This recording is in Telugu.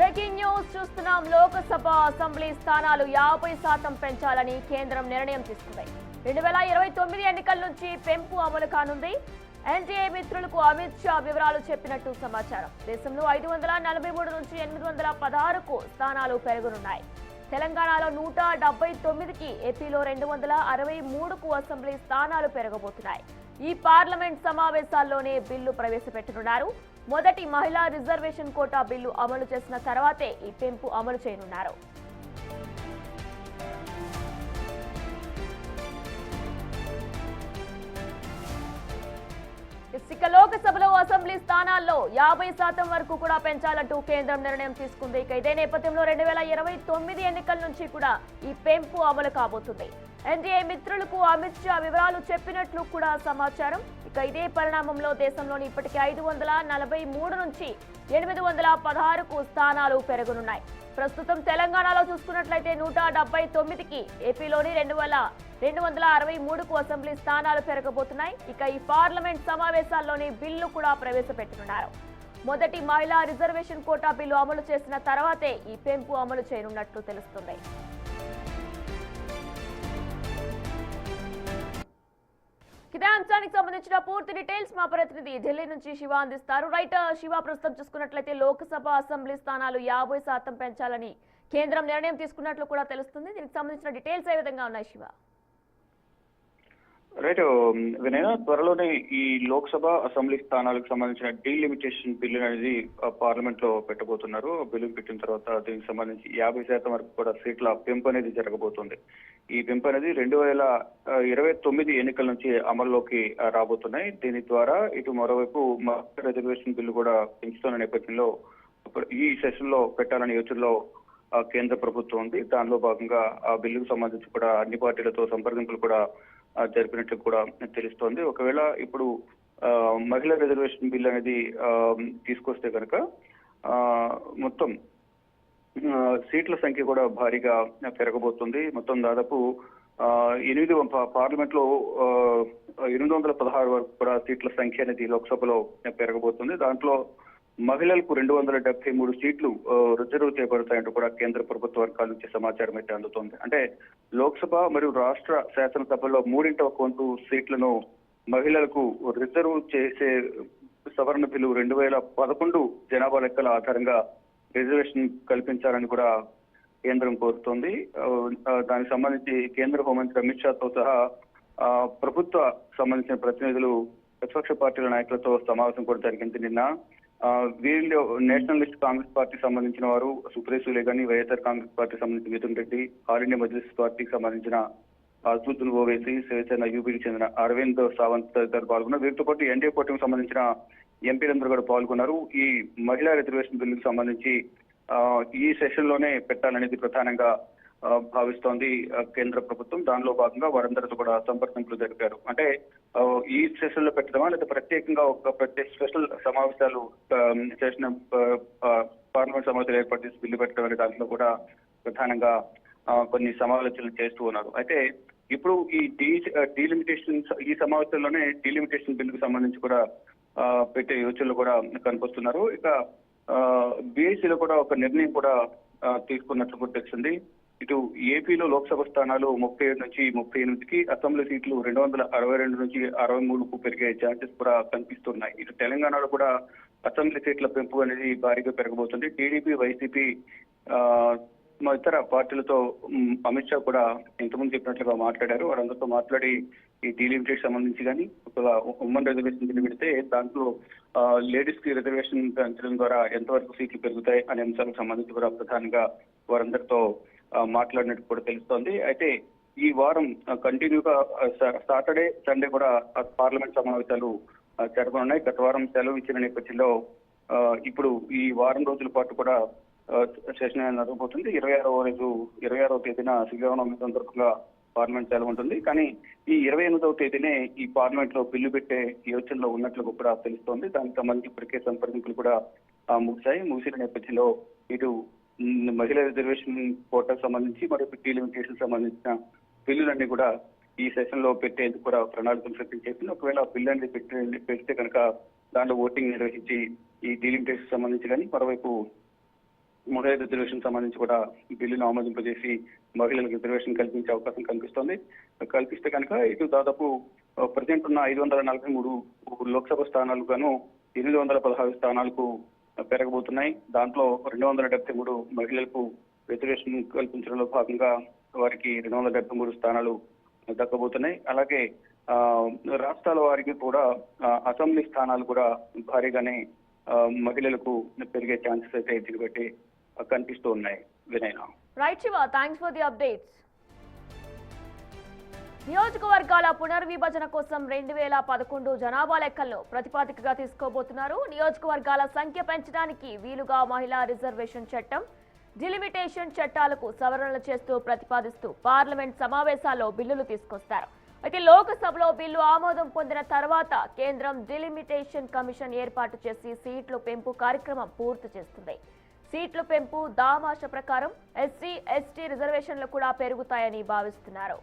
బ్రేకింగ్ న్యూస్ చూస్తున్నాం. లోకసభ అసెంబ్లీ స్థానాలు 50% పెంచాలని కేంద్రం నిర్ణయం తీసుకుంది. 2029 ఎన్నికల నుంచి పెంపు అమలు కానుంది. ఎన్డీఏ మిత్రులకు అమిత్ షా వివరాలు చెప్పినట్టు సమాచారం. దేశంలో 543 నుంచి 816కు స్థానాలు పెరగనున్నాయి. తెలంగాణలో 179కి, ఏపీలో 263కు అసెంబ్లీ స్థానాలు పెరగబోతున్నాయి. ఈ పార్లమెంట్ సమావేశాల్లోనే బిల్లు ప్రవేశపెట్టనున్నారు. మొదటి మహిళా రిజర్వేషన్ కోటా బిల్లు అమలు చేసిన తర్వాతే ఈ పెంపు అమలు చేయనున్నారు. ఇక లోకసభలో అసెంబ్లీ స్థానాల్లో 50% వరకు కూడా పెంచాలంటూ కేంద్రం నిర్ణయం తీసుకుంది. ఇక ఇదే నేపథ్యంలో 2029 ఎన్నికల నుంచి కూడా ఈ పెంపు అమలు కాబోతుంది. ఎన్డీఏ మిత్రులకు అమిత్ షా వివరాలు చెప్పినట్లు కూడా సమాచారం. ఇక ఇదే పరిణామంలో దేశంలోని ఇప్పటికే 543 నుంచి 816కు స్థానాలు పెరగనున్నాయి. ప్రస్తుతం తెలంగాణలో చూసుకున్నట్లయితే 179కి, ఏపీలోని 263కు అసెంబ్లీ స్థానాలు పెరగబోతున్నాయి. ఇక ఈ పార్లమెంట్ సమావేశాల్లోని బిల్లు కూడా ప్రవేశపెట్టనున్నారు. మొదటి మహిళా రిజర్వేషన్ కోటా బిల్లు అమలు చేసిన తర్వాతే ఈ పెంపు అమలు చేయనున్నట్లు తెలుస్తుంది. ఇదే అంశానికి సంబంధించిన పూర్తి డీటెయిల్స్ మా ప్రతినిధి ఢిల్లీ నుంచి శివ అందిస్తారు. రైట్ శివ, ప్రస్తుతం చూసుకున్నట్లయితే లోక్సభ అసెంబ్లీ స్థానాలు 50% పెంచాలని కేంద్రం నిర్ణయం తీసుకున్నట్లు కూడా తెలుస్తుంది. దీనికి సంబంధించిన డీటెయిల్స్ ఏ విధంగా ఉన్నాయి శివ? రైట్ వినయ, త్వరలోనే ఈ లోక్సభ అసెంబ్లీ స్థానాలకు సంబంధించిన డీలిమిటేషన్ బిల్లు అనేది పార్లమెంట్ లో పెట్టబోతున్నారు. బిల్లు పెట్టిన తర్వాత దీనికి సంబంధించి 50% వరకు కూడా సీట్ల పెంపు అనేది జరగబోతుంది. ఈ పెంపు అనేది 2029 ఎన్నికల నుంచి అమల్లోకి రాబోతున్నాయి. దీని ద్వారా ఇటు మరోవైపు రిజర్వేషన్ బిల్లు కూడా పెంచుతున్న నేపథ్యంలో ఈ సెషన్ లో పెట్టాలని యోచనలో కేంద్ర ప్రభుత్వం ఉంది. దానిలో భాగంగా ఆ బిల్లుకు సంబంధించి కూడా అన్ని పార్టీలతో సంప్రదింపులు కూడా జరిపినట్లు కూడా తెలుస్తోంది. ఒకవేళ ఇప్పుడు మహిళా రిజర్వేషన్ బిల్ అనేది తీసుకొస్తే కనుక మొత్తం సీట్ల సంఖ్య కూడా భారీగా పెరగబోతుంది. మొత్తం దాదాపు 8 పార్లమెంట్ లో 816 వరకు కూడా సీట్ల సంఖ్య అనేది లోక్సభలో పెరగబోతుంది. దాంట్లో మహిళలకు 273 సీట్లు రిజర్వ్ చేయబడతాయంటూ కూడా కేంద్ర ప్రభుత్వ వర్గాల నుంచి సమాచారం అయితే అందుతోంది. అంటే లోక్సభ మరియు రాష్ట్ర శాసనసభలో 3/4 సీట్లను మహిళలకు రిజర్వ్ చేసే సవరణ బిల్లు 2011 జనాభా లెక్కల ఆధారంగా రిజర్వేషన్ కల్పించాలని కూడా కేంద్రం కోరుతోంది. దానికి సంబంధించి కేంద్ర హోంమంత్రి అమిత్ షాతో సహా ప్రభుత్వ సంబంధించిన ప్రతినిధులు ప్రతిపక్ష పార్టీల నాయకులతో సమావేశం కూడా జరిగింది నిన్న. వీళ్ళు నేషనలిస్ట్ కాంగ్రెస్ పార్టీ సంబంధించిన వారు సుప్రీం సూలే గాని, వైఎస్ఆర్ కాంగ్రెస్ పార్టీ సంబంధించిన మిథున్ రెడ్డి, ఆల్ ఇండియా మజ్లిస్ పార్టీకి సంబంధించిన అసదుద్దీన్ ఓవైసీ, శివసేన యూపీకి చెందిన అరవింద్ సావంత్ తదితరులు పాల్గొన్నారు. వీరితో పాటు ఎన్డీఏ కూటమికి సంబంధించిన ఎంపీలందరూ కూడా పాల్గొన్నారు. ఈ మహిళా రిజర్వేషన్ బిల్లుకు సంబంధించి ఈ సెషన్ లోనే పెట్టాలనేది ప్రధానంగా భావిస్తోంది కేంద్ర ప్రభుత్వం. దానిలో భాగంగా వారందరితో కూడా సంప్రదింపులు జరిపారు. అంటే ఈ సెషన్ లో పెట్టడమా లేదా ప్రత్యేకంగా ఒక ప్రత్యేక స్పెషల్ సమావేశాలు చేసిన పార్లమెంట్ సమావేశాలు ఏర్పాటు చేసి బిల్లు పెట్టడం అనే దాంట్లో కూడా ప్రధానంగా కొన్ని సమాలోచనలు చేస్తూ ఉన్నారు. అయితే ఇప్పుడు ఈ డీలిమిటేషన్ ఈ సమావేశంలోనే డీలిమిటేషన్ బిల్లుకు సంబంధించి కూడా పెట్టే యోచనలు కూడా కనిపిస్తున్నారు. ఇక బీఎస్సీలో కూడా ఒక నిర్ణయం కూడా తీసుకున్నట్లు కూడా తెలిసింది. ఇటు ఏపీలో లోక్సభ స్థానాలు 37 నుంచి 38కి, అసెంబ్లీ సీట్లు 262 నుంచి 63కు పెరిగే ఛాన్సెస్ కూడా కనిపిస్తున్నాయి. ఇటు తెలంగాణలో కూడా అసెంబ్లీ సీట్ల పెంపు అనేది భారీగా పెరగబోతుంది. టీడీపీ, వైసీపీ ఇతర పార్టీలతో అమిత్ షా కూడా ఇంతకుముందు చెప్పినట్లుగా మాట్లాడారు. వారందరితో మాట్లాడి ఈ డీలిమిటేషన్ సంబంధించి కానీ ఒక ఉమ్మన్ రిజర్వేషన్ బిల్లు పెడితే దాంట్లో లేడీస్ కి రిజర్వేషన్ పెంచడం ద్వారా ఎంతవరకు సీట్లు పెరుగుతాయి అనే అంశాలకు సంబంధించి కూడా ప్రధానంగా వారందరితో మాట్లాడినట్టు కూడా తెలుస్తోంది. అయితే ఈ వారం కంటిన్యూగా సాటర్డే, సండే కూడా పార్లమెంట్ సమావేశాలు జరగనున్నాయి. గత వారం సెలవు ఇచ్చిన నేపథ్యంలో ఇప్పుడు ఈ వారం రోజుల పాటు కూడా సెషన్ జరగబోతుంది. 26వ తేదీన శ్రీరామనవమి సందర్భంగా పార్లమెంట్ సెలవు ఉంటుంది. కానీ ఈ 28వ తేదీనే ఈ పార్లమెంట్ లో బిల్లు పెట్టే యోచనలో ఉన్నట్లు కూడా తెలుస్తోంది. దానికి సంబంధించి ఇప్పటికే సంప్రదింపులు కూడా ముగిసిన నేపథ్యంలో ఇటు మహిళా రిజర్వేషన్ కోటాకు సంబంధించి మరియు డీలిమిటేషన్ సంబంధించిన బిల్లులన్నీ కూడా ఈ సెషన్ లో పెట్టేందుకు కూడా ప్రణాళికలు సిద్ధం చేసింది. ఒకవేళ బిల్లు అనేది పెడితే కనుక దాంట్లో ఓటింగ్ నిర్వహించి ఈ డీలిమిటేషన్ సంబంధించి కానీ మరోవైపు మహిళా రిజర్వేషన్ సంబంధించి కూడా బిల్లును ఆమోదింపజేసి మహిళలకు రిజర్వేషన్ కల్పించే అవకాశం కనిపిస్తోంది. కల్పిస్తే కనుక ఇటు దాదాపు ప్రజెంట్ ఉన్న 543 లోక్సభ స్థానాలు గాను 816 స్థానాలకు పెరగబోతున్నాయి. దాంట్లో 273 మహిళలకు రిజర్వేషన్ కల్పించడంలో భాగంగా వారికి 273 స్థానాలు దక్కబోతున్నాయి. అలాగే రాష్ట్రాల వారికి కూడా అసెంబ్లీ స్థానాలు కూడా భారీగానే మహిళలకు పెరిగే ఛాన్సెస్ అయితే దీన్ని బట్టి కనిపిస్తూ ఉన్నాయి. వినయన. Right Shiva, thanks for the updates. నియోజకవర్గాల పునర్విభజన కోసం 2011 జనాభా లెక్కలను ప్రతిపాదికగా తీసుకోబోతున్నారు. నియోజకవర్గాల సంఖ్య పెంచడానికి వీలుగా మహిళా రిజర్వేషన్ చట్టం, డిలిమిటేషన్ చట్టాలకు సవరణలు చేస్తూ ప్రతిపాదిస్తూ పార్లమెంట్ సమావేశాల్లో బిల్లులు తీసుకొస్తారు. అయితే లోక్సభలో బిల్లు ఆమోదం పొందిన తర్వాత కేంద్రం డిలిమిటేషన్ కమిషన్ ఏర్పాటు చేసి సీట్ల పెంపు కార్యక్రమం పూర్తి చేస్తుంది. సీట్ల పెంపు దామాష ప్రకారం ఎస్సీ, ఎస్టీ రిజర్వేషన్లు కూడా పెరుగుతాయని భావిస్తున్నారు.